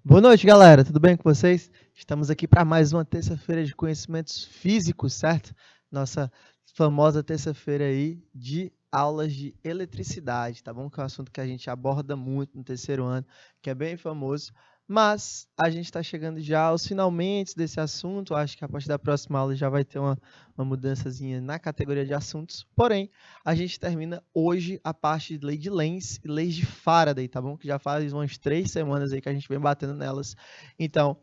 Boa noite, galera. Tudo bem com vocês? Estamos aqui para mais uma terça-feira de conhecimentos físicos, certo? Nossa famosa terça-feira aí de aulas de eletricidade, tá bom? Que é um assunto que a gente aborda muito no terceiro ano, que é bem famoso. Mas a gente está chegando já aos finalmente desse assunto. Acho que a partir da próxima aula já vai ter uma mudançazinha na categoria de assuntos. Porém, a gente termina hoje a parte de lei de Lenz e leis de Faraday, tá bom? Que já faz umas 3 semanas aí que a gente vem batendo nelas. Então,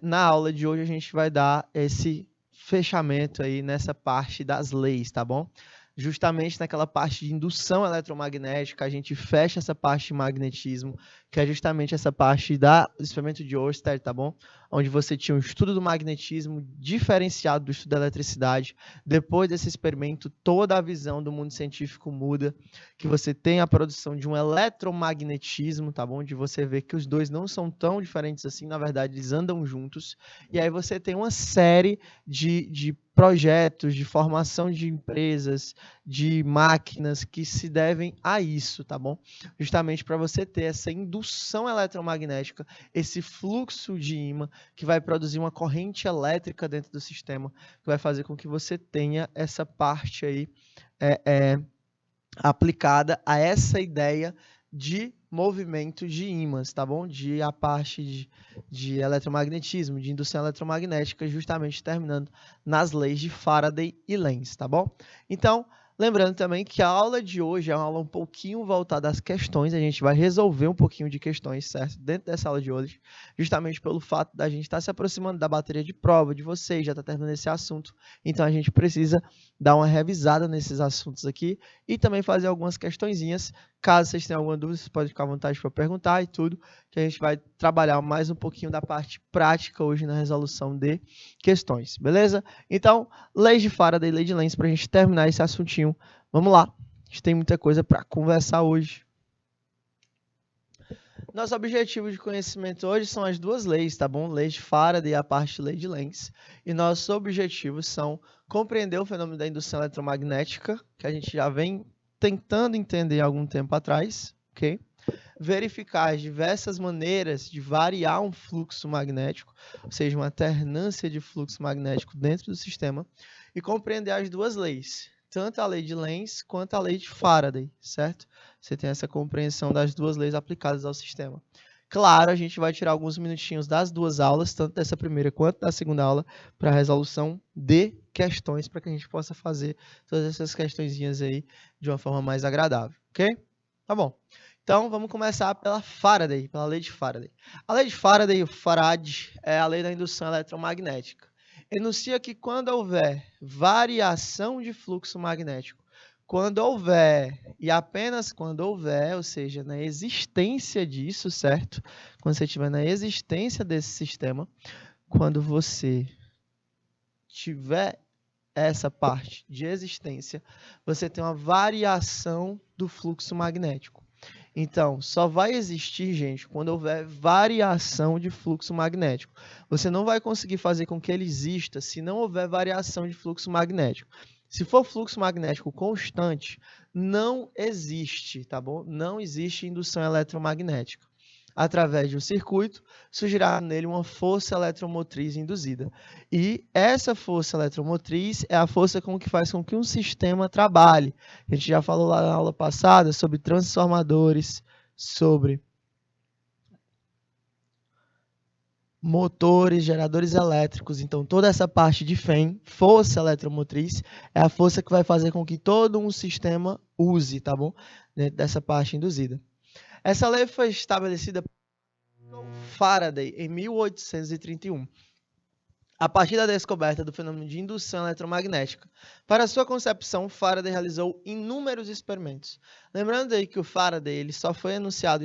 na aula de hoje a gente vai dar esse fechamento aí nessa parte das leis, tá bom? Justamente naquela parte de indução eletromagnética, a gente fecha essa parte de magnetismo, que é justamente essa parte do experimento de Oersted, tá bom? Onde você tinha um estudo do magnetismo diferenciado do estudo da eletricidade. Depois desse experimento, toda a visão do mundo científico muda, que você tem a produção de um eletromagnetismo, tá bom? De você ver que os dois não são tão diferentes assim, na verdade, eles andam juntos. E aí você tem uma série de projetos, de formação de empresas, de máquinas que se devem a isso, tá bom? Justamente para você ter essa indução eletromagnética, esse fluxo de ímã que vai produzir uma corrente elétrica dentro do sistema, que vai fazer com que você tenha essa parte aí aplicada a essa ideia de movimento de ímãs, tá bom? De a parte de eletromagnetismo, de indução eletromagnética, justamente terminando nas leis de Faraday e Lenz, tá bom? Então, lembrando também que a aula de hoje é uma aula um pouquinho voltada às questões, a gente vai resolver um pouquinho de questões, certo? Dentro dessa aula de hoje, justamente pelo fato da gente estar se aproximando da bateria de prova de vocês, já está terminando esse assunto, então a gente precisa dar uma revisada nesses assuntos aqui e também fazer algumas questõezinhas. Caso vocês tenham alguma dúvida, vocês podem ficar à vontade para perguntar e tudo, que a gente vai trabalhar mais um pouquinho da parte prática hoje na resolução de questões, beleza? Então, lei de Faraday e lei de Lenz para a gente terminar esse assuntinho. Vamos lá, a gente tem muita coisa para conversar hoje. Nosso objetivo de conhecimento hoje são as duas leis, tá bom? Lei de Faraday e a parte de lei de Lenz. E nossos objetivos são compreender o fenômeno da indução eletromagnética, que a gente já vem tentando entender há algum tempo atrás, ok? Verificar as diversas maneiras de variar um fluxo magnético, ou seja, uma alternância de fluxo magnético dentro do sistema, e compreender as duas leis, tanto a lei de Lenz quanto a lei de Faraday, certo? Você tem essa compreensão das duas leis aplicadas ao sistema. Claro, a gente vai tirar alguns minutinhos das duas aulas, tanto dessa primeira quanto da segunda aula, para a resolução de questões, para que a gente possa fazer todas essas questõezinhas aí de uma forma mais agradável, ok? Tá bom. Então, vamos começar pela Faraday, pela lei de Faraday. A lei de Faraday, o Farad, é a lei da indução eletromagnética. Enuncia que quando houver variação de fluxo magnético, quando houver, e apenas quando houver, ou seja, na existência disso, certo? Quando você estiver na existência desse sistema, quando você tiver essa parte de existência, você tem uma variação do fluxo magnético. Então, só vai existir, gente, quando houver variação de fluxo magnético. Você não vai conseguir fazer com que ele exista se não houver variação de fluxo magnético. Se for fluxo magnético constante, não existe, tá bom? Não existe indução eletromagnética. Através de um circuito, surgirá nele uma força eletromotriz induzida. E essa força eletromotriz é a força que faz com que um sistema trabalhe. A gente já falou lá na aula passada sobre transformadores, sobre motores, geradores elétricos. Então, toda essa parte de FEM, força eletromotriz, é a força que vai fazer com que todo um sistema use, tá bom? Dentro dessa parte induzida. Essa lei foi estabelecida por Faraday em 1831, a partir da descoberta do fenômeno de indução eletromagnética. Para sua concepção, Faraday realizou inúmeros experimentos. Lembrando aí que o Faraday ele só foi anunciado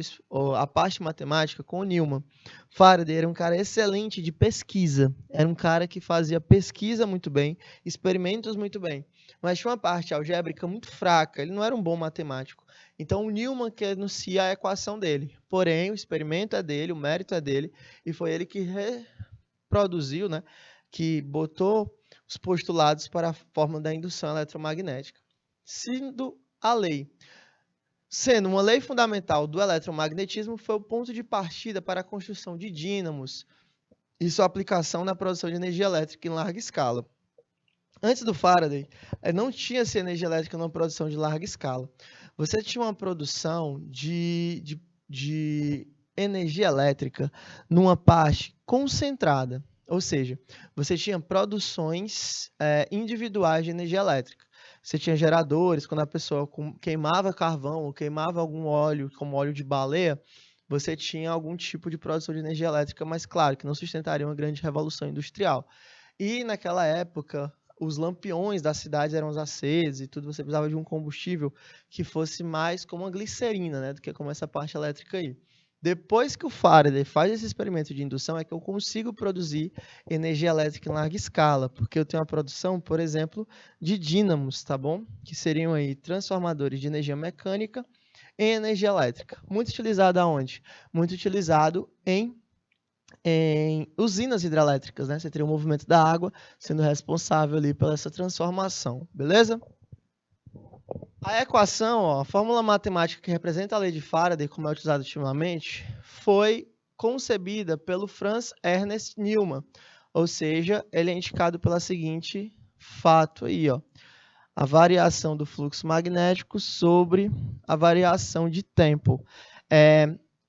a parte matemática com o Newman. Faraday era um cara excelente de pesquisa, era um cara que fazia pesquisa muito bem, experimentos muito bem, mas tinha uma parte algébrica muito fraca, ele não era um bom matemático. Então, o Newman que anuncia a equação dele. Porém, o experimento é dele, o mérito é dele, e foi ele que reproduziu, né, que botou os postulados para a fórmula da indução eletromagnética. Sendo a lei Sendo uma lei fundamental do eletromagnetismo, foi o ponto de partida para a construção de dínamos e sua aplicação na produção de energia elétrica em larga escala. Antes do Faraday, não tinha-se energia elétrica numa produção de larga escala. Você tinha uma produção de energia elétrica numa parte concentrada, ou seja, você tinha produções individuais de energia elétrica. Você tinha geradores, quando a pessoa queimava carvão ou queimava algum óleo, como óleo de baleia, você tinha algum tipo de produção de energia elétrica, mas claro, que não sustentaria uma grande revolução industrial. E naquela época, os lampiões das cidades eram acesos e tudo, você precisava de um combustível que fosse mais como uma glicerina, né, do que como essa parte elétrica aí. Depois que o Faraday faz esse experimento de indução, é que eu consigo produzir energia elétrica em larga escala, porque eu tenho a produção, por exemplo, de dínamos, tá bom? Que seriam aí transformadores de energia mecânica em energia elétrica. Muito utilizado aonde? Muito utilizado em usinas hidrelétricas, né? Você teria o movimento da água sendo responsável ali pela essa transformação, beleza? A equação, ó, a fórmula matemática que representa a lei de Faraday, como é utilizada ultimamente, foi concebida pelo Franz Ernst Newman, ou seja, ele é indicado pela seguinte fato aí, ó, a variação do fluxo magnético sobre a variação de tempo.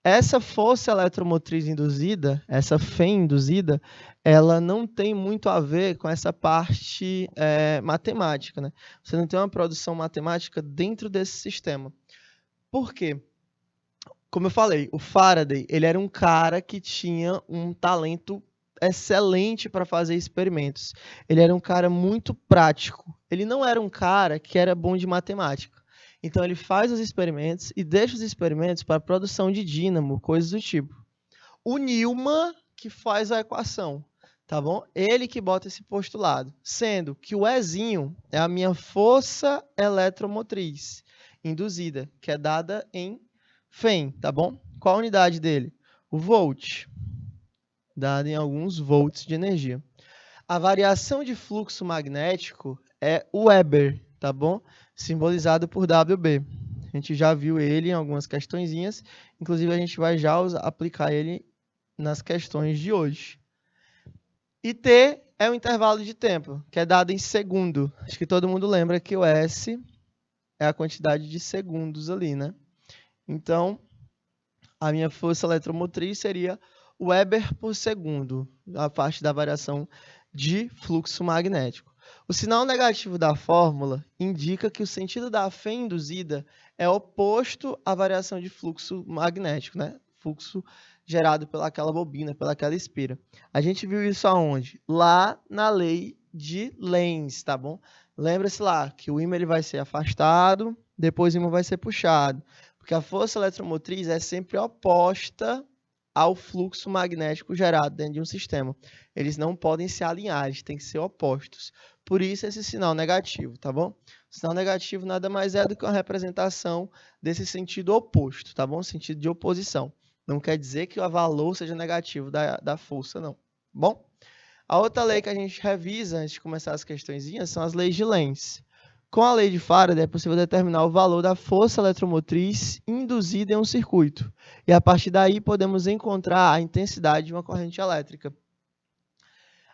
Essa força eletromotriz induzida, essa FEM induzida, ela não tem muito a ver com essa parte matemática, né? Você não tem uma produção matemática dentro desse sistema. Por quê? Como eu falei, o Faraday, ele era um cara que tinha um talento excelente para fazer experimentos. Ele era um cara muito prático. Ele não era um cara que era bom de matemática. Então ele faz os experimentos e deixa os experimentos para a produção de dínamo, coisas do tipo. O Newman que faz a equação, tá bom? Ele que bota esse postulado, sendo que o Ezinho é a minha força eletromotriz induzida, que é dada em FEM, tá bom? Qual a unidade dele? O volt, dado em alguns volts de energia. A variação de fluxo magnético é o Weber, tá bom? Simbolizado por WB. A gente já viu ele em algumas questõezinhas, inclusive a gente vai já aplicar ele nas questões de hoje. E T é o intervalo de tempo, que é dado em segundo. Acho que todo mundo lembra que o S é a quantidade de segundos ali, né? Então, a minha força eletromotriz seria Weber por segundo, a parte da variação de fluxo magnético. O sinal negativo da fórmula indica que o sentido da fé induzida é oposto à variação de fluxo magnético, né? Fluxo gerado pelaquela bobina, pelaquela espira. A gente viu isso aonde? Lá na lei de Lenz, tá bom? Lembra-se lá que o ímã ele vai ser afastado, depois o ímã vai ser puxado, porque a força eletromotriz é sempre oposta ao fluxo magnético gerado dentro de um sistema. Eles não podem se alinhar, eles têm que ser opostos. Por isso esse sinal negativo, tá bom? O sinal negativo nada mais é do que uma representação desse sentido oposto, tá bom? Sentido de oposição. Não quer dizer que o valor seja negativo da força, não. Bom? A outra lei que a gente revisa antes de começar as questõezinhas são as leis de Lenz. Com a lei de Faraday, é possível determinar o valor da força eletromotriz induzida em um circuito. E a partir daí podemos encontrar a intensidade de uma corrente elétrica.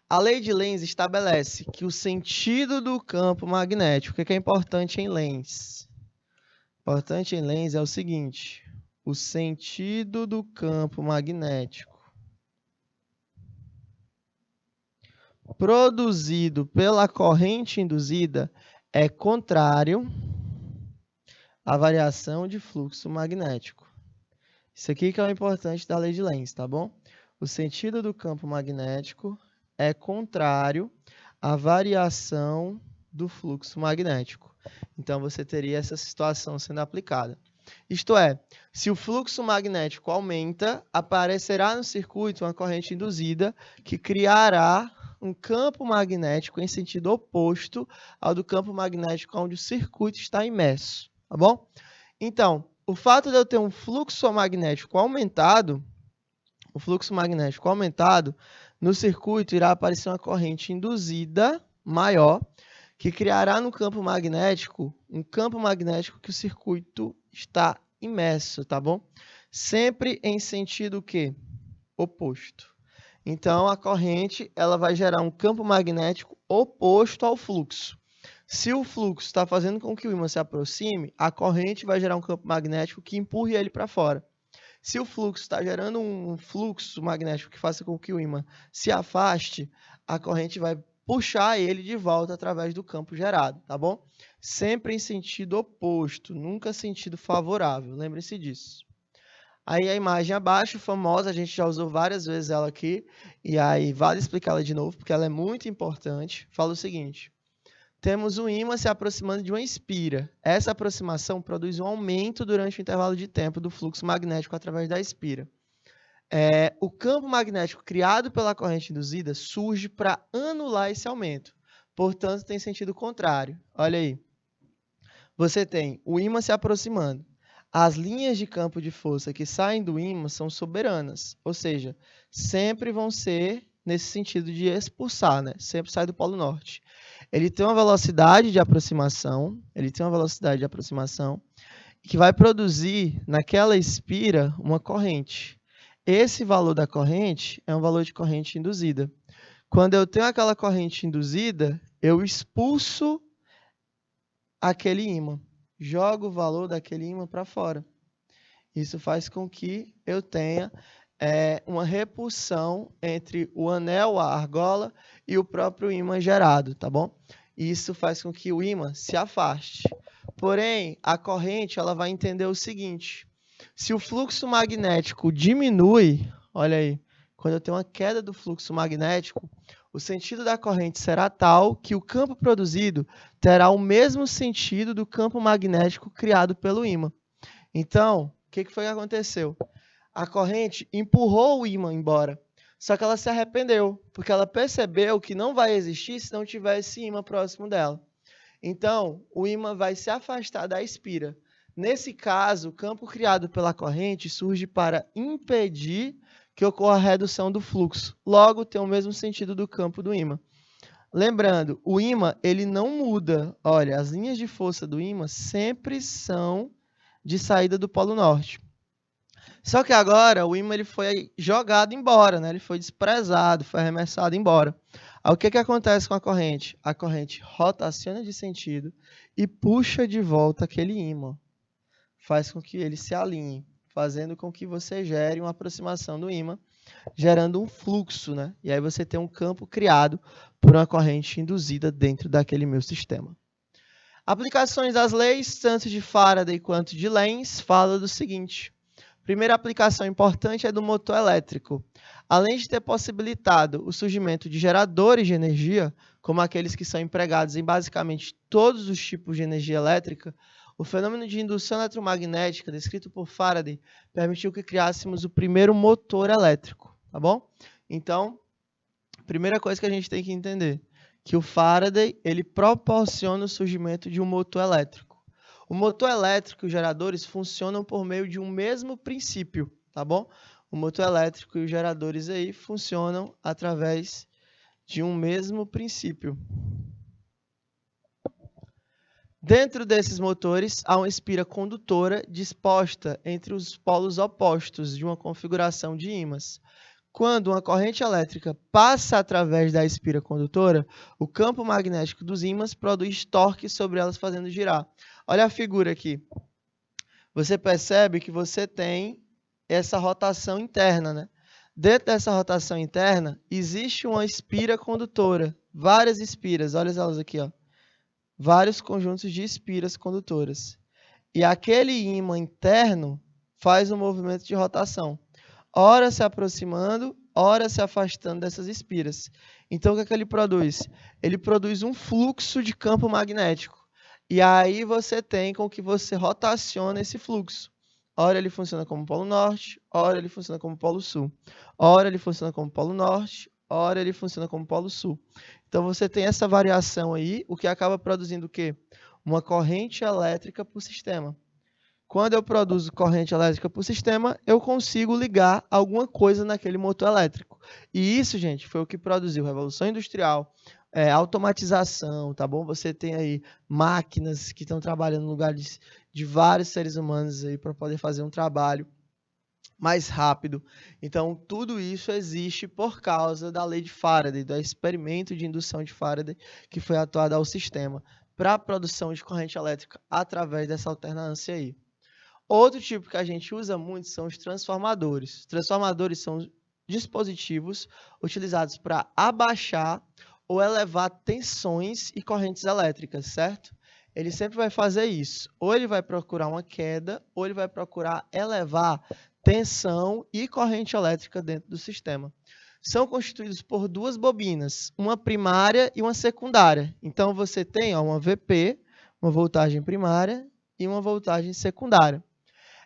A lei de Lenz estabelece que o sentido do campo magnético, o que é importante em Lenz? Importante em Lenz é o seguinte: o sentido do campo magnético produzido pela corrente induzida é contrário à variação de fluxo magnético. Isso aqui que é o importante da lei de Lenz, tá bom? O sentido do campo magnético é contrário à variação do fluxo magnético. Então, você teria essa situação sendo aplicada. Isto é, se o fluxo magnético aumenta, aparecerá no circuito uma corrente induzida que criará um campo magnético em sentido oposto ao do campo magnético onde o circuito está imerso, tá bom? Então, o fato de eu ter um fluxo magnético aumentado, no circuito irá aparecer uma corrente induzida maior, que criará no campo magnético um campo magnético que o circuito está imerso, tá bom? Sempre em sentido o quê? Oposto. Então, a corrente ela vai gerar um campo magnético oposto ao fluxo. Se o fluxo está fazendo com que o ímã se aproxime, a corrente vai gerar um campo magnético que empurre ele para fora. Se o fluxo está gerando um fluxo magnético que faça com que o ímã se afaste, a corrente vai puxar ele de volta através do campo gerado, tá bom? Sempre em sentido oposto, nunca sentido favorável, lembre-se disso. Aí a imagem abaixo, famosa, a gente já usou várias vezes ela aqui, e aí vale explicar ela de novo, porque ela é muito importante. Fala o seguinte: temos um ímã se aproximando de uma espira. Essa aproximação produz um aumento durante o intervalo de tempo do fluxo magnético através da espira. O campo magnético criado pela corrente induzida surge para anular esse aumento. Portanto, tem sentido contrário. Olha aí. Você tem o ímã se aproximando. As linhas de campo de força que saem do ímã são soberanas, ou seja, sempre vão ser nesse sentido de expulsar, né? Sempre sai do polo norte. Ele tem uma velocidade de aproximação, que vai produzir naquela espira uma corrente. Esse valor da corrente é um valor de corrente induzida. Quando eu tenho aquela corrente induzida, eu expulso aquele ímã, jogo o valor daquele ímã para fora. Isso faz com que eu tenha uma repulsão entre o anel, a argola, e o próprio ímã gerado, tá bom? Isso faz com que o ímã se afaste. Porém, a corrente ela vai entender o seguinte: se o fluxo magnético diminui, olha aí, quando eu tenho uma queda do fluxo magnético, o sentido da corrente será tal que o campo produzido terá o mesmo sentido do campo magnético criado pelo ímã. Então, o que foi que aconteceu? A corrente empurrou o ímã embora, só que ela se arrependeu, porque ela percebeu que não vai existir se não tiver esse ímã próximo dela. Então, o ímã vai se afastar da espira. Nesse caso, o campo criado pela corrente surge para impedir que ocorra a redução do fluxo. Logo, tem o mesmo sentido do campo do ímã. Lembrando, o ímã ele não muda. Olha, as linhas de força do ímã sempre são de saída do polo norte. Só que agora o ímã ele foi jogado embora, né? Ele foi desprezado, foi arremessado embora. Aí, o que acontece com a corrente? A corrente rotaciona de sentido e puxa de volta aquele ímã. Faz com que ele se alinhe, fazendo com que você gere uma aproximação do ímã, gerando um fluxo, né? E aí você tem um campo criado por uma corrente induzida dentro daquele meu sistema. Aplicações das leis, tanto de Faraday quanto de Lenz, fala do seguinte: primeira aplicação importante é do motor elétrico. Além de ter possibilitado o surgimento de geradores de energia, como aqueles que são empregados em basicamente todos os tipos de energia elétrica, o fenômeno de indução eletromagnética descrito por Faraday permitiu que criássemos o primeiro motor elétrico, tá bom? Então, primeira coisa que a gente tem que entender, que o Faraday ele proporciona o surgimento de um motor elétrico. O motor elétrico e os geradores funcionam por meio de um mesmo princípio, tá bom? O motor elétrico e os geradores aí funcionam através de um mesmo princípio. Dentro desses motores, há uma espira condutora disposta entre os polos opostos de uma configuração de ímãs. Quando uma corrente elétrica passa através da espira condutora, o campo magnético dos ímãs produz torque sobre elas, fazendo girar. Olha a figura aqui. Você percebe que você tem essa rotação interna, né? Dentro dessa rotação interna, existe uma espira condutora. Várias espiras, olha elas aqui, ó. Vários conjuntos de espiras condutoras. E aquele ímã interno faz um movimento de rotação, ora se aproximando, ora se afastando dessas espiras. Então, o que ele produz? Ele produz um fluxo de campo magnético. E aí você tem com que você rotaciona esse fluxo. Ora ele funciona como polo norte, ora ele funciona como polo sul. Ora ele funciona como polo norte, ora ele funciona como polo sul. Então, você tem essa variação aí, o que acaba produzindo o quê? Uma corrente elétrica para o sistema. Quando eu produzo corrente elétrica para o sistema, eu consigo ligar alguma coisa naquele motor elétrico. E isso, gente, foi o que produziu a Revolução Industrial, automatização, tá bom? Você tem aí máquinas que estão trabalhando no lugar de de vários seres humanos aí para poder fazer um trabalho mais rápido. Então, tudo isso existe por causa da lei de Faraday, do experimento de indução de Faraday que foi atuado ao sistema para a produção de corrente elétrica através dessa alternância aí. Outro tipo que a gente usa muito são os transformadores. Os transformadores são dispositivos utilizados para abaixar ou elevar tensões e correntes elétricas, certo? Ele sempre vai fazer isso. Ou ele vai procurar uma queda, ou ele vai procurar elevar tensão e corrente elétrica dentro do sistema. São constituídos por duas bobinas, uma primária e uma secundária. Então, você tem uma VP, uma voltagem primária, e uma voltagem secundária.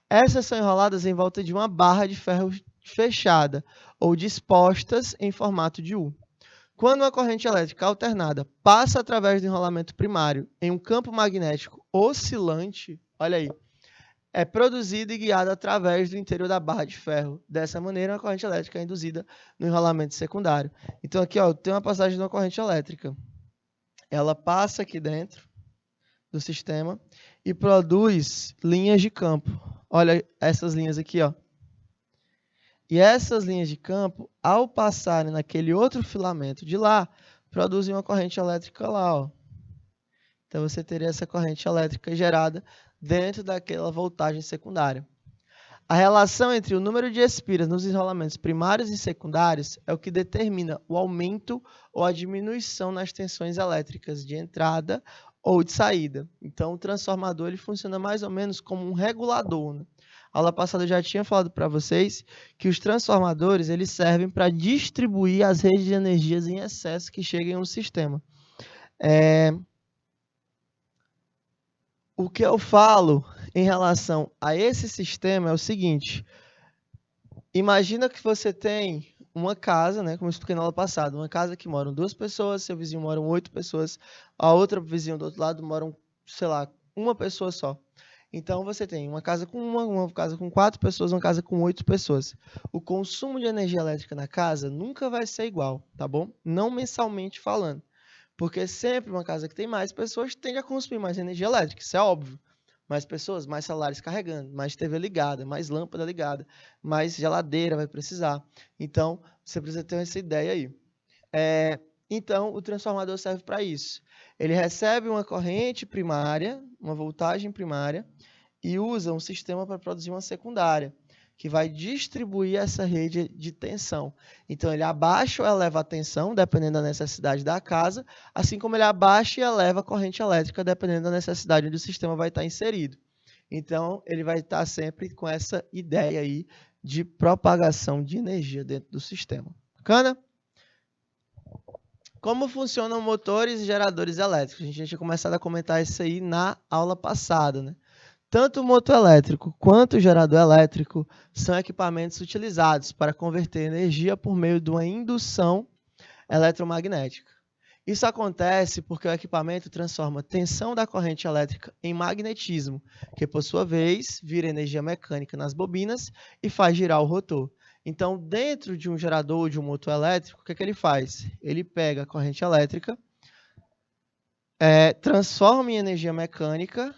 Essas são enroladas em volta de uma barra de ferro fechada ou dispostas em formato de U. Quando uma corrente elétrica alternada passa através do enrolamento primário em um campo magnético oscilante, olha aí, é produzida e guiada através do interior da barra de ferro. Dessa maneira, a corrente elétrica é induzida no enrolamento secundário. Então, aqui ó, tem uma passagem de uma corrente elétrica. Ela passa aqui dentro do sistema e produz linhas de campo. Olha essas linhas aqui, ó. E essas linhas de campo, ao passarem naquele outro filamento de lá, produzem uma corrente elétrica lá, ó. Então, você teria essa corrente elétrica gerada dentro daquela voltagem secundária. A relação entre o número de espiras nos enrolamentos primários e secundários é o que determina o aumento ou a diminuição nas tensões elétricas de entrada ou de saída. Então, o transformador ele funciona mais ou menos como um regulador, né? A aula passada eu já tinha falado para vocês que os transformadores eles servem para distribuir as redes de energias em excesso que chegam no sistema. O que eu falo em relação a esse sistema é o seguinte: imagina que você tem uma casa, né, como eu expliquei na aula passada, uma casa que moram 2 pessoas, seu vizinho moram 8 pessoas, a outra vizinho do outro lado moram, sei lá, uma pessoa só. Então, você tem uma casa com uma casa com 4 pessoas, uma casa com 8 pessoas. O consumo de energia elétrica na casa nunca vai ser igual, tá bom? Não mensalmente falando. Porque sempre uma casa que tem mais pessoas tende a consumir mais energia elétrica, isso é óbvio. Mais pessoas, mais celulares carregando, mais TV ligada, mais lâmpada ligada, mais geladeira vai precisar. Então, você precisa ter essa ideia aí. Então, o transformador serve para isso. Ele recebe uma corrente primária, uma voltagem primária, e usa um sistema para produzir uma secundária, que vai distribuir essa rede de tensão. Então, ele abaixa ou eleva a tensão, dependendo da necessidade da casa, assim como ele abaixa e eleva a corrente elétrica, dependendo da necessidade onde o sistema vai estar inserido. Então, ele vai estar sempre com essa ideia aí de propagação de energia dentro do sistema. Bacana? Como funcionam motores e geradores elétricos? A gente já tinha começado a comentar isso aí na aula passada, né? Tanto o motor elétrico quanto o gerador elétrico são equipamentos utilizados para converter energia por meio de uma indução eletromagnética. Isso acontece porque o equipamento transforma a tensão da corrente elétrica em magnetismo, que por sua vez vira energia mecânica nas bobinas e faz girar o rotor. Então, dentro de um gerador ou de um motor elétrico, o que ele faz? Ele pega a corrente elétrica, transforma em energia mecânica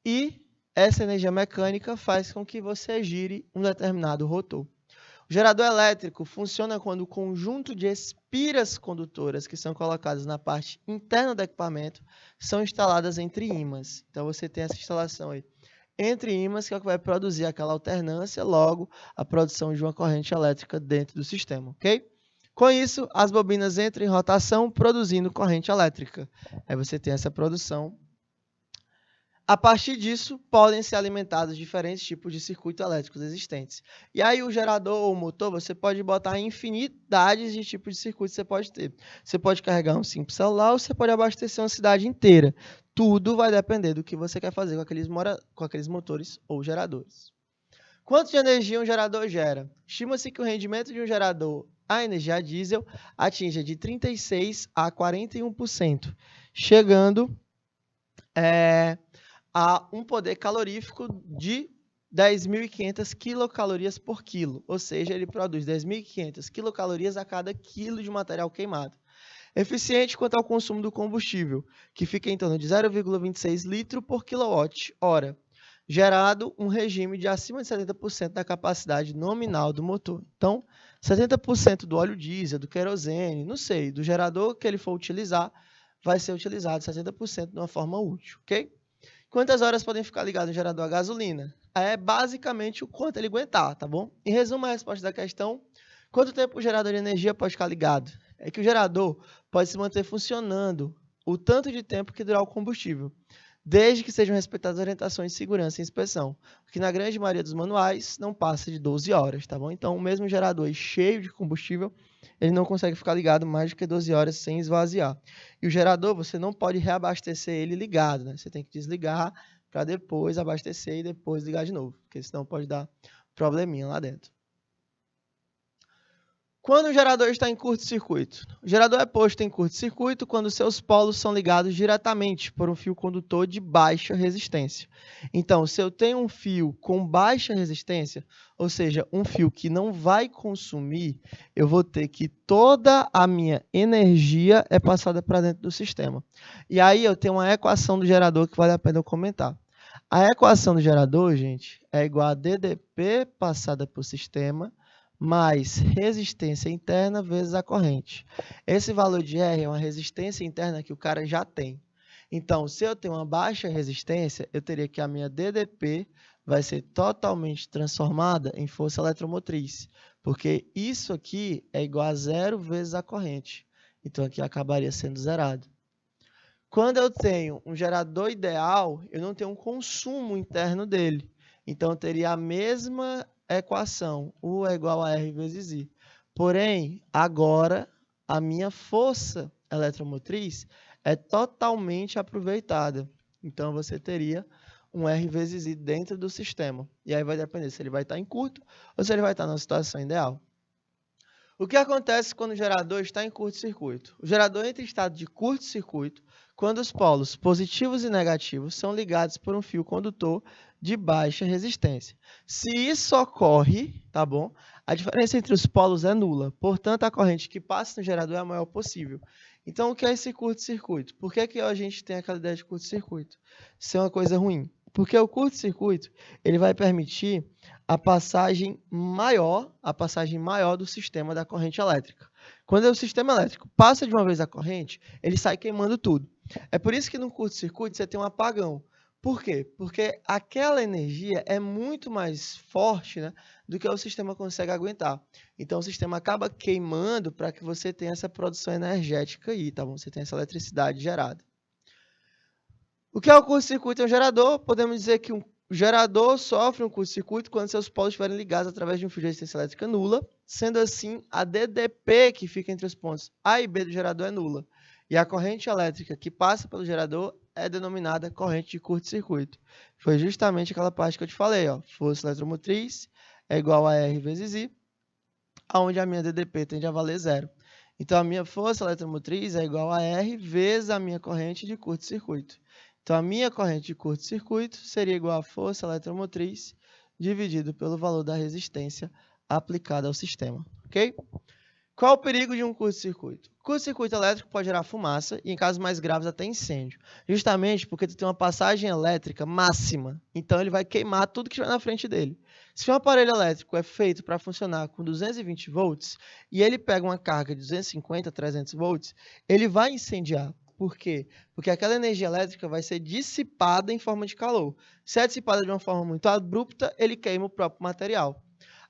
e essa energia mecânica faz com que você gire um determinado rotor. O gerador elétrico funciona quando o conjunto de espiras condutoras que são colocadas na parte interna do equipamento são instaladas entre ímãs. Então, você tem essa instalação aí entre ímãs, que é o que vai produzir aquela alternância, logo a produção de uma corrente elétrica dentro do sistema, ok? Com isso, as bobinas entram em rotação, produzindo corrente elétrica. Aí você tem essa produção. A partir disso, podem ser alimentados diferentes tipos de circuitos elétricos existentes. E aí, o gerador ou o motor, você pode botar infinidades de tipos de circuitos que você pode ter. Você pode carregar um simples celular ou você pode abastecer uma cidade inteira. Tudo vai depender do que você quer fazer com aqueles motores ou geradores. Quanto de energia um gerador gera? Estima-se que o rendimento de um gerador a energia diesel atinja de 36% a 41%, chegando a um poder calorífico de 10.500 quilocalorias por quilo, ou seja, ele produz 10.500 quilocalorias a cada quilo de material queimado. Eficiente quanto ao consumo do combustível, que fica em torno de 0,26 litro por quilowatt-hora. gerado um regime de acima de 70% da capacidade nominal do motor. Então, 70% do óleo diesel, do querosene, não sei, do gerador que ele for utilizar, vai ser utilizado 60% de uma forma útil, ok? Quantas horas podem ficar ligados no gerador a gasolina? É basicamente o quanto ele aguentar, tá bom? Em resumo, a resposta da questão, quanto tempo o gerador de energia pode ficar ligado? É que o gerador pode se manter funcionando o tanto de tempo que durar o combustível, desde que sejam respeitadas as orientações de segurança e inspeção, que na grande maioria dos manuais não passa de 12 horas, tá bom? Então, o mesmo gerador cheio de combustível, ele não consegue ficar ligado mais do que 12 horas sem esvaziar. E o gerador, você não pode reabastecer ele ligado, né? Você tem que desligar para depois abastecer e depois ligar de novo, porque senão pode dar probleminha lá dentro. Quando o gerador está em curto-circuito? O gerador é posto em curto-circuito quando seus polos são ligados diretamente por um fio condutor de baixa resistência. Então, se eu tenho um fio com baixa resistência, ou seja, um fio que não vai consumir, eu vou ter que toda a minha energia é passada para dentro do sistema. E aí eu tenho uma equação do gerador que vale a pena eu comentar. A equação do gerador, gente, é igual a DDP passada por sistema mais resistência interna vezes a corrente. Esse valor de R é uma resistência interna que o cara já tem. Então, se eu tenho uma baixa resistência, eu teria que a minha DDP vai ser totalmente transformada em força eletromotriz, porque isso aqui é igual a 0 vezes a corrente. Então, aqui acabaria sendo zerado. Quando eu tenho um gerador ideal, eu não tenho um consumo interno dele. Então, eu teria a mesma equação, U é igual a R vezes I. Porém, agora, a minha força eletromotriz é totalmente aproveitada. Então, você teria um R vezes I dentro do sistema. E aí vai depender se ele vai estar em curto ou se ele vai estar numa situação ideal. O que acontece quando o gerador está em curto-circuito? O gerador entra em estado de curto-circuito quando os polos positivos e negativos são ligados por um fio condutor de baixa resistência. Se isso ocorre, tá bom? A diferença entre os polos é nula, portanto, a corrente que passa no gerador é a maior possível. Então, o que é esse curto-circuito? Por que a gente tem aquela ideia de curto-circuito? Isso é uma coisa ruim. Porque o curto-circuito ele vai permitir a passagem maior do sistema da corrente elétrica. Quando o sistema elétrico passa de uma vez a corrente, ele sai queimando tudo. É por isso que no curto-circuito você tem um apagão. Por quê? Porque aquela energia é muito mais forte, né, do que o sistema consegue aguentar. Então, o sistema acaba queimando para que você tenha essa produção energética aí, tá bom? Você tem essa eletricidade gerada. O que é o curto-circuito? É um gerador. Podemos dizer que um gerador sofre um curto-circuito quando seus polos estiverem ligados através de um fio de resistência elétrica nula. Sendo assim, a DDP que fica entre os pontos A e B do gerador é nula. E a corrente elétrica que passa pelo gerador é denominada corrente de curto-circuito. Foi justamente aquela parte que eu te falei, ó. Força eletromotriz é igual a R vezes I, onde a minha DDP tende a valer zero. Então, a minha força eletromotriz é igual a R vezes a minha corrente de curto-circuito. Então, a minha corrente de curto-circuito seria igual a força eletromotriz dividido pelo valor da resistência aplicada ao sistema, ok? Qual o perigo de um curto-circuito? Curto-circuito elétrico pode gerar fumaça e, em casos mais graves, até incêndio. Justamente porque tu tem uma passagem elétrica máxima. Então, ele vai queimar tudo que estiver na frente dele. Se um aparelho elétrico é feito para funcionar com 220 volts e ele pega uma carga de 250, 300 volts, ele vai incendiar. Por quê? Porque aquela energia elétrica vai ser dissipada em forma de calor. Se é dissipada de uma forma muito abrupta, ele queima o próprio material.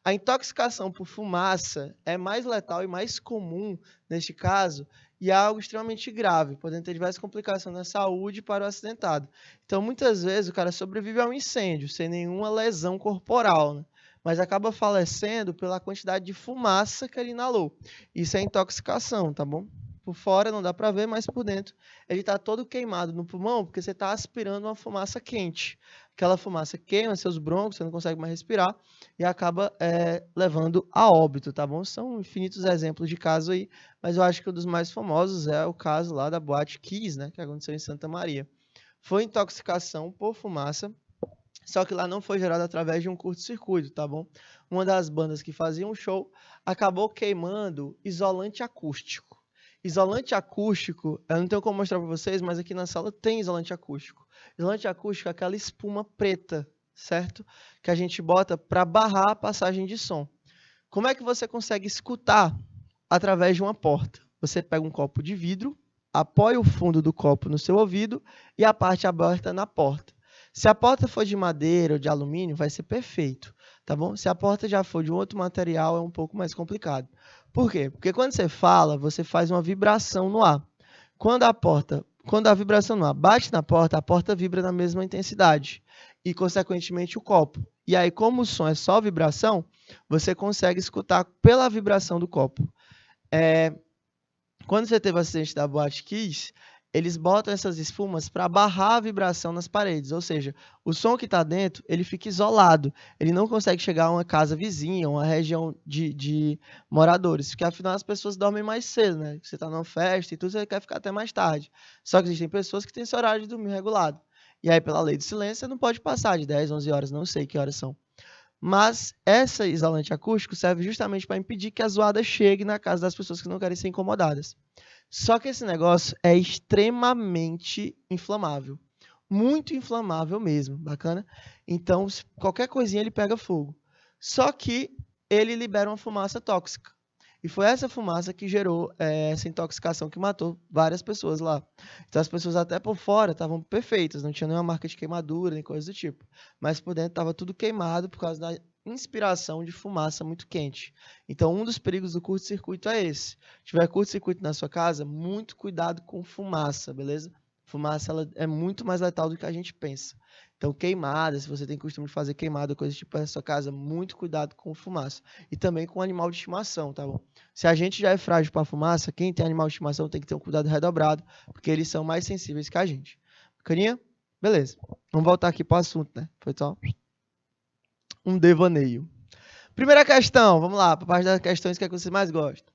A intoxicação por fumaça é mais letal e mais comum neste caso e é algo extremamente grave, podendo ter diversas complicações na saúde para o acidentado. Então, muitas vezes, o cara sobrevive ao incêndio sem nenhuma lesão corporal, né? Mas acaba falecendo pela quantidade de fumaça que ele inalou. Isso é intoxicação, tá bom? Por fora não dá para ver, mas por dentro ele está todo queimado no pulmão porque você está aspirando uma fumaça quente. Aquela fumaça queima seus brônquios, você não consegue mais respirar e acaba levando a óbito, tá bom? São infinitos exemplos de casos aí, mas eu acho que um dos mais famosos é o caso lá da Boate Kiss, né, que aconteceu em Santa Maria. Foi intoxicação por fumaça, só que lá não foi gerado através de um curto-circuito, tá bom? Uma das bandas que fazia um show acabou queimando isolante acústico. Isolante acústico, eu não tenho como mostrar para vocês, mas aqui na sala tem isolante acústico. Isolante acústico é aquela espuma preta, certo? Que a gente bota para barrar a passagem de som. Como é que você consegue escutar através de uma porta? Você pega um copo de vidro, apoia o fundo do copo no seu ouvido e a parte aberta na porta. Se a porta for de madeira ou de alumínio, vai ser perfeito, tá bom? Se a porta já for de um outro material, é um pouco mais complicado. Por quê? Porque quando você fala, você faz uma vibração no ar. Quando a vibração no ar bate na porta, a porta vibra na mesma intensidade e, consequentemente, o copo. E aí, como o som é só vibração, você consegue escutar pela vibração do copo. Quando você teve o acidente da Boate Kiss, eles botam essas espumas para barrar a vibração nas paredes, ou seja, o som que está dentro, ele fica isolado, ele não consegue chegar a uma casa vizinha, uma região de moradores, porque afinal as pessoas dormem mais cedo, né? Você está numa festa e tudo, você quer ficar até mais tarde. Só que existem pessoas que têm esse horário de dormir regulado. E aí, pela lei do silêncio, você não pode passar de 10, 11 horas, não sei que horas são. Mas essa isolante acústico serve justamente para impedir que a zoada chegue na casa das pessoas que não querem ser incomodadas. Só que esse negócio é extremamente inflamável. Muito inflamável mesmo, bacana? Então, qualquer coisinha ele pega fogo. Só que ele libera uma fumaça tóxica. E foi essa fumaça que gerou essa intoxicação que matou várias pessoas lá. Então as pessoas até por fora estavam perfeitas, não tinha nenhuma marca de queimadura, nem coisa do tipo. Mas por dentro estava tudo queimado por causa da inspiração de fumaça muito quente. Então um dos perigos do curto-circuito é esse. Se tiver curto-circuito na sua casa, muito cuidado com fumaça, beleza? Fumaça ela é muito mais letal do que a gente pensa. Então, queimada, se você tem costume de fazer queimada, coisa tipo na sua casa, muito cuidado com fumaça. E também com animal de estimação, tá bom? Se a gente já é frágil para fumaça, quem tem animal de estimação tem que ter um cuidado redobrado, porque eles são mais sensíveis que a gente. Bacaninha? Beleza. Vamos voltar aqui para o assunto, né? Foi só um devaneio. Primeira questão, vamos lá, para a parte das questões que é que você mais gosta.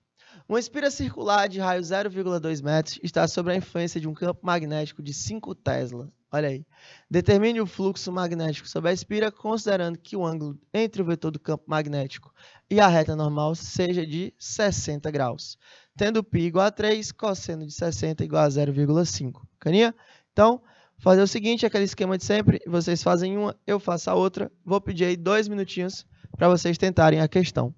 Uma espira circular de raio 0,2 metros está sob a influência de um campo magnético de 5 Tesla. Olha aí. Determine o fluxo magnético sobre a espira, considerando que o ângulo entre o vetor do campo magnético e a reta normal seja de 60 graus. Tendo π igual a 3, cosseno de 60 igual a 0,5. Caninha? Então, fazer o seguinte, aquele esquema de sempre, vocês fazem uma, eu faço a outra. Vou pedir aí 2 minutinhos para vocês tentarem a questão.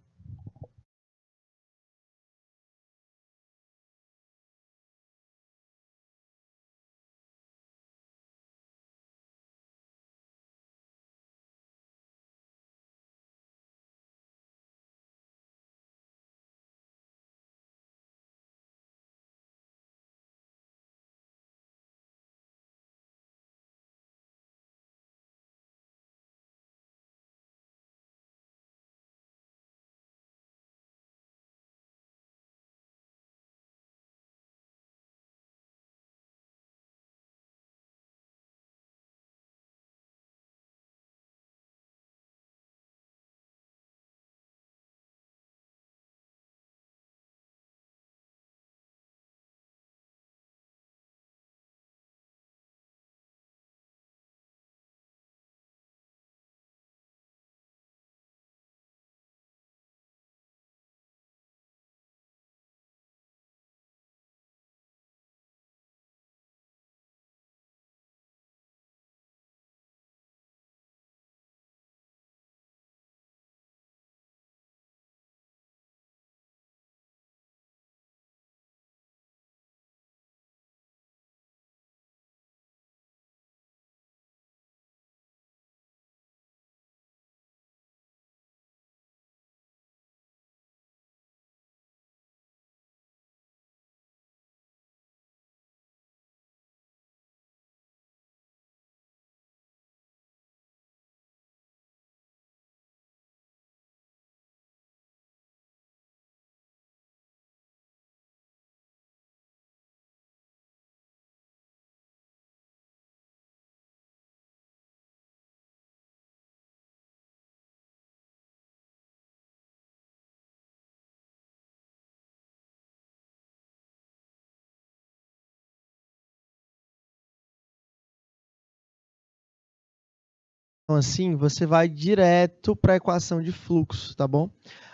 Então, assim, você vai direto para a equação de fluxo, tá bom?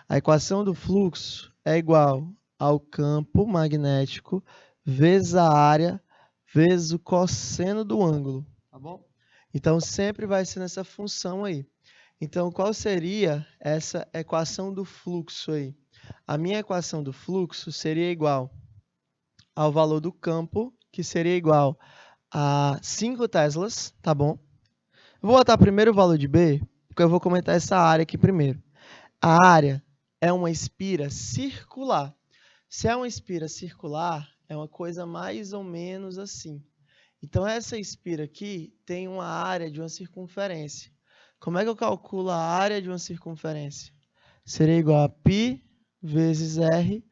A equação do fluxo é igual ao campo magnético vezes a área vezes o cosseno do ângulo, tá bom? Então, sempre vai ser nessa função aí. Então, qual seria essa equação do fluxo aí? A minha equação do fluxo seria igual ao valor do campo, que seria igual a 5 teslas, tá bom? Eu vou botar primeiro o valor de B, porque eu vou comentar essa área aqui primeiro. A área é uma espira circular. Se é uma espira circular, é uma coisa mais ou menos assim. Então, essa espira aqui tem uma área de uma circunferência. Como é que eu calculo a área de uma circunferência? Seria igual a π vezes r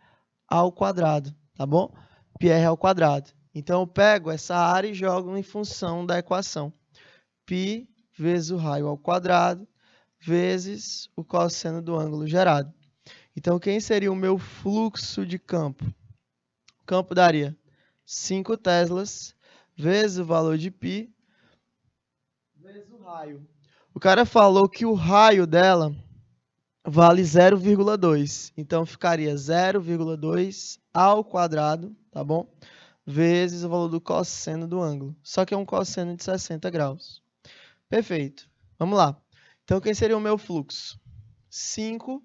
ao quadrado, tá bom? πr ao quadrado. Então, eu pego essa área e jogo em função da equação. π vezes o raio ao quadrado vezes o cosseno do ângulo gerado. Então, quem seria o meu fluxo de campo? O campo daria 5 teslas vezes o valor de π vezes o raio. O cara falou que o raio dela vale 0,2. Então, ficaria 0,2 ao quadrado, tá bom? Vezes o valor do cosseno do ângulo. Só que é um cosseno de 60 graus. Perfeito. Vamos lá. Então, quem seria o meu fluxo? 5.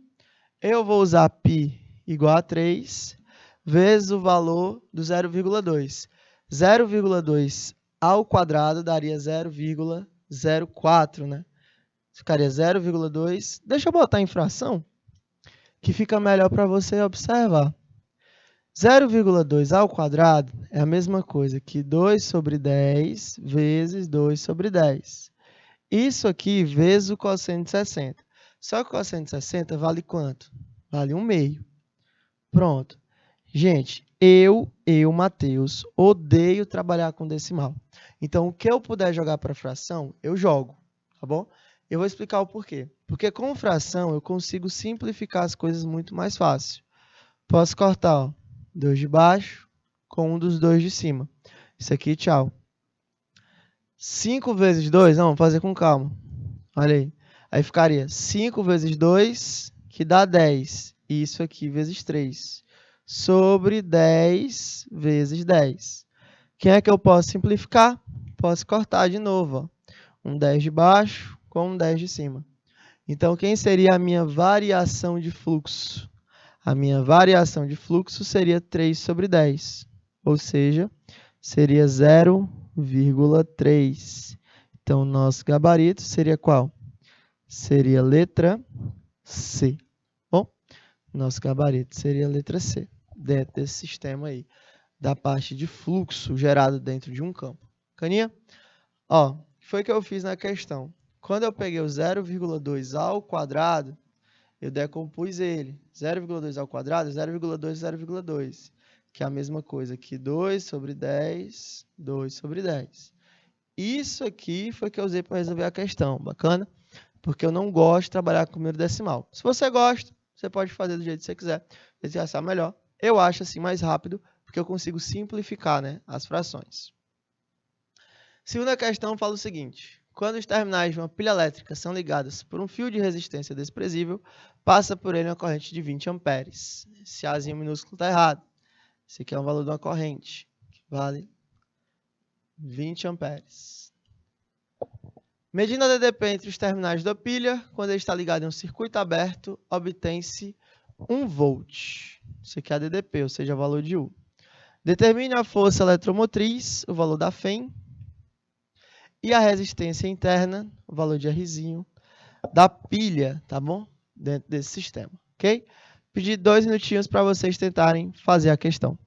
Eu vou usar π igual a 3 vezes o valor do 0,2. 0,2 ao quadrado daria 0,04, né? Ficaria 0,2. Deixa eu botar em fração, que fica melhor para você observar. 0,2 ao quadrado é a mesma coisa que 2 sobre 10 vezes 2 sobre 10. Isso aqui vezes o cosseno de 60. Só que o cosseno de 60 vale quanto? Vale 1/2. Pronto. Gente, Matheus, odeio trabalhar com decimal. Então, o que eu puder jogar para fração, eu jogo, tá bom? Eu vou explicar o porquê. Porque com fração eu consigo simplificar as coisas muito mais fácil. Posso cortar, ó, 2 de baixo com um dos 2 de cima. Isso aqui, tchau. 5 vezes 2, não, vamos fazer com calma. Olha aí. Aí ficaria 5 vezes 2, que dá 10. Isso aqui vezes 3. Sobre 10 vezes 10. Quem é que eu posso simplificar? Posso cortar de novo. Ó. Um 10 de baixo com um 10 de cima. Então, quem seria a minha variação de fluxo? A minha variação de fluxo seria 3 sobre 10. Ou seja, seria 0,3. Então, o nosso gabarito seria qual? Seria a letra C. Bom, nosso gabarito seria a letra C, dentro desse sistema aí, da parte de fluxo gerado dentro de um campo. Caninha? Ó, o que foi que eu fiz na questão? Quando eu peguei o 0,2 ao quadrado, eu decompus ele. 0,2 ao quadrado, 0,2, 0,2, que é a mesma coisa que 2 sobre 10, 2 sobre 10. Isso aqui foi que eu usei para resolver a questão. Bacana? Porque eu não gosto de trabalhar com número decimal. Se você gosta, você pode fazer do jeito que você quiser, se você achar melhor. Eu acho assim mais rápido, porque eu consigo simplificar, né, as frações. Segunda questão fala o seguinte: quando os terminais de uma pilha elétrica são ligados por um fio de resistência desprezível, passa por ele uma corrente de 20 amperes. Esse Azinho minúsculo está errado. Esse aqui é o valor de uma corrente, que vale 20 amperes. Medindo a DDP entre os terminais da pilha, quando ele está ligado em um circuito aberto, obtém-se 1 volt. Isso aqui é a DDP, ou seja, o valor de U. Determine a força eletromotriz, o valor da Fem, e a resistência interna, o valor de Rzinho, da pilha, tá bom? Dentro desse sistema, ok? Pedi 2 minutinhos para vocês tentarem fazer a questão.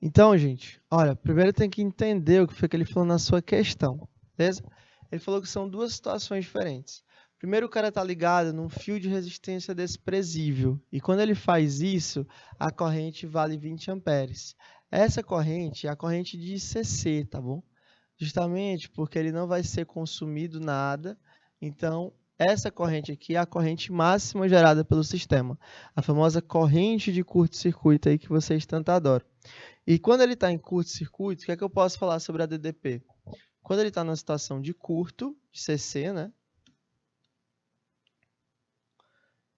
Então, gente, olha, primeiro tem que entender o que foi que ele falou na sua questão, beleza? Ele falou que são duas situações diferentes. Primeiro, o cara está ligado num fio de resistência desprezível. E quando ele faz isso, a corrente vale 20 amperes. Essa corrente é a corrente de CC, tá bom? Justamente porque ele não vai ser consumido nada. Então, essa corrente aqui é a corrente máxima gerada pelo sistema. A famosa corrente de curto-circuito aí que vocês tanto adoram. E quando ele está em curto-circuito, o que é que eu posso falar sobre a DDP? Quando ele está numa situação de curto, de CC, né?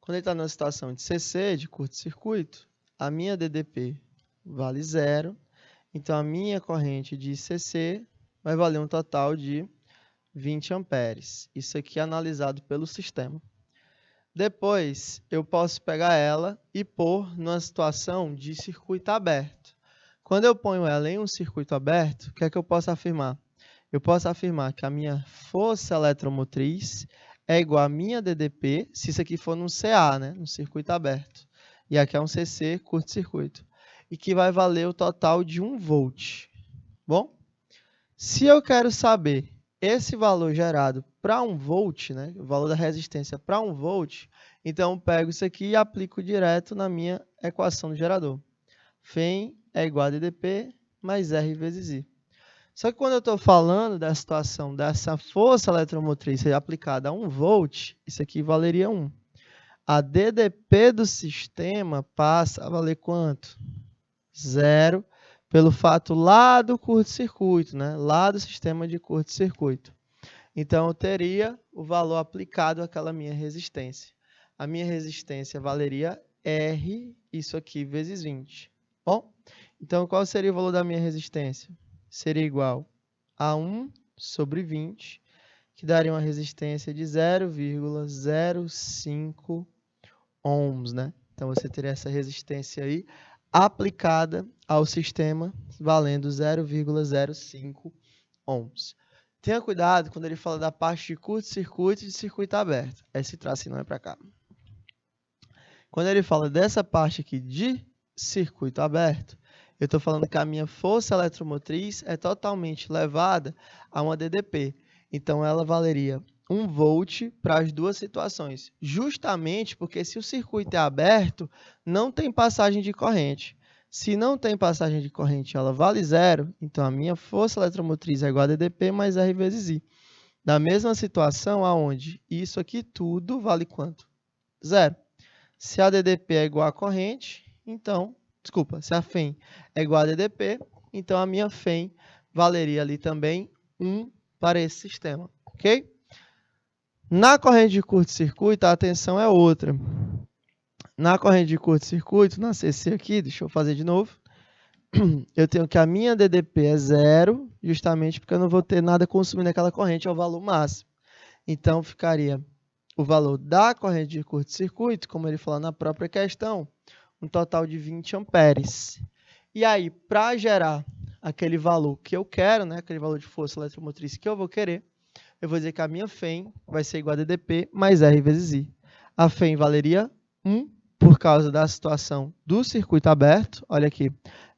Quando ele está numa situação de CC, de curto-circuito, a minha DDP vale 0. Então, a minha corrente de CC vai valer um total de 20 amperes. Isso aqui é analisado pelo sistema. Depois, eu posso pegar ela e pôr numa situação de circuito aberto. Quando eu ponho ela em um circuito aberto, o que é que eu posso afirmar? Eu posso afirmar que a minha força eletromotriz é igual à minha DDP, se isso aqui for num CA, né? No circuito aberto. E aqui é um CC, curto-circuito. E que vai valer o total de 1 volt. Bom, se eu quero saber esse valor gerado para 1 volt, né? O valor da resistência para 1 volt, então eu pego isso aqui e aplico direto na minha equação do gerador. Φ é igual a DDP mais R vezes I. Só que quando eu estou falando da situação dessa força eletromotriz ser aplicada a 1 volt, isso aqui valeria 1. A DDP do sistema passa a valer quanto? 0, pelo fato lá do curto-circuito, né? Lá do sistema de curto-circuito. Então, eu teria o valor aplicado àquela minha resistência. A minha resistência valeria R, isso aqui, vezes 20. Bom, então, qual seria o valor da minha resistência? Seria igual a 1 sobre 20, que daria uma resistência de 0,05 ohms, né? Então, você teria essa resistência aí aplicada ao sistema, valendo 0,05 ohms. Tenha cuidado quando ele fala da parte de curto-circuito e de circuito aberto. Esse traço não é para cá. Quando ele fala dessa parte aqui de circuito aberto, eu estou falando que a minha força eletromotriz é totalmente levada a uma DDP. Então, ela valeria 1 volt para as duas situações. Justamente porque se o circuito é aberto, não tem passagem de corrente. Se não tem passagem de corrente, ela vale 0. Então, a minha força eletromotriz é igual a DDP mais R vezes I. Na mesma situação, aonde isso aqui tudo vale quanto? 0. Se a DDP é igual à corrente, então... Desculpa, se a FEM é igual a DDP, então a minha FEM valeria ali também 1 para esse sistema, ok? Na corrente de curto-circuito, a atenção é outra. Na corrente de curto-circuito, na CC aqui, deixa eu fazer de novo, eu tenho que a minha DDP é 0, justamente porque eu não vou ter nada consumindo aquela corrente, é o valor máximo. Então, ficaria o valor da corrente de curto-circuito, como ele falou na própria questão, um total de 20 amperes. E aí, para gerar aquele valor que eu quero, né, aquele valor de força eletromotriz que eu vou querer, eu vou dizer que a minha FEM vai ser igual a DDP mais R vezes I. A FEM valeria 1 por causa da situação do circuito aberto. Olha aqui,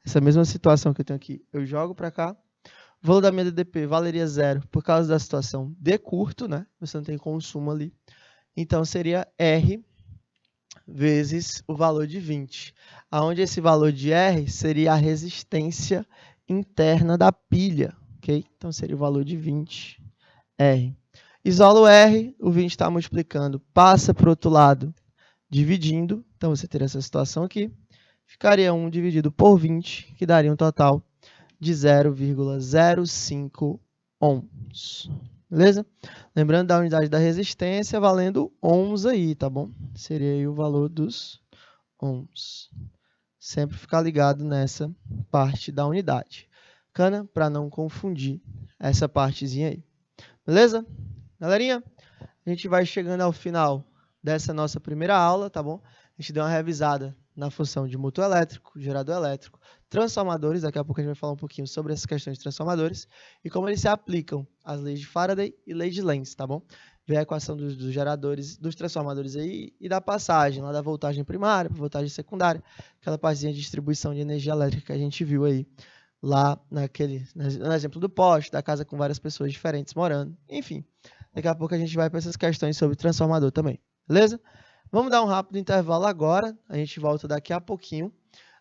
essa mesma situação que eu tenho aqui, eu jogo para cá. O valor da minha DDP valeria 0 por causa da situação de curto, né? Você não tem consumo ali. Então, seria R vezes o valor de 20, aonde esse valor de R seria a resistência interna da pilha, ok? Então, seria o valor de 20 R. Isola o R, o 20 está multiplicando, passa para o outro lado, dividindo, então você teria essa situação aqui, ficaria 1 dividido por 20, que daria um total de 0,05 ohms. Beleza? Lembrando da unidade da resistência, valendo ohms aí, tá bom? Seria aí o valor dos ohms. Sempre ficar ligado nessa parte da unidade. Bacana? Para não confundir essa partezinha aí. Beleza? Galerinha, a gente vai chegando ao final dessa nossa primeira aula, tá bom? A gente deu uma revisada na função de motor elétrico, gerador elétrico, transformadores. Daqui a pouco a gente vai falar um pouquinho sobre essas questões de transformadores e como eles se aplicam às leis de Faraday e lei de Lenz, tá bom? Ver a equação dos geradores, dos transformadores aí e da passagem, lá da voltagem primária para voltagem secundária, aquela partezinha de distribuição de energia elétrica que a gente viu aí lá no exemplo do poste, da casa com várias pessoas diferentes morando, enfim. Daqui a pouco a gente vai para essas questões sobre transformador também, beleza? Vamos dar um rápido intervalo agora, a gente volta daqui a pouquinho.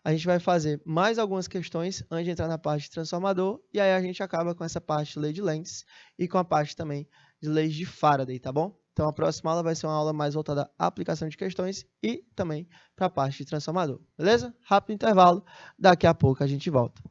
A gente vai fazer mais algumas questões antes de entrar na parte de transformador, e aí a gente acaba com essa parte de lei de Lenz e com a parte também de leis de Faraday, tá bom? Então a próxima aula vai ser uma aula mais voltada à aplicação de questões e também para a parte de transformador, beleza? Rápido intervalo, daqui a pouco a gente volta.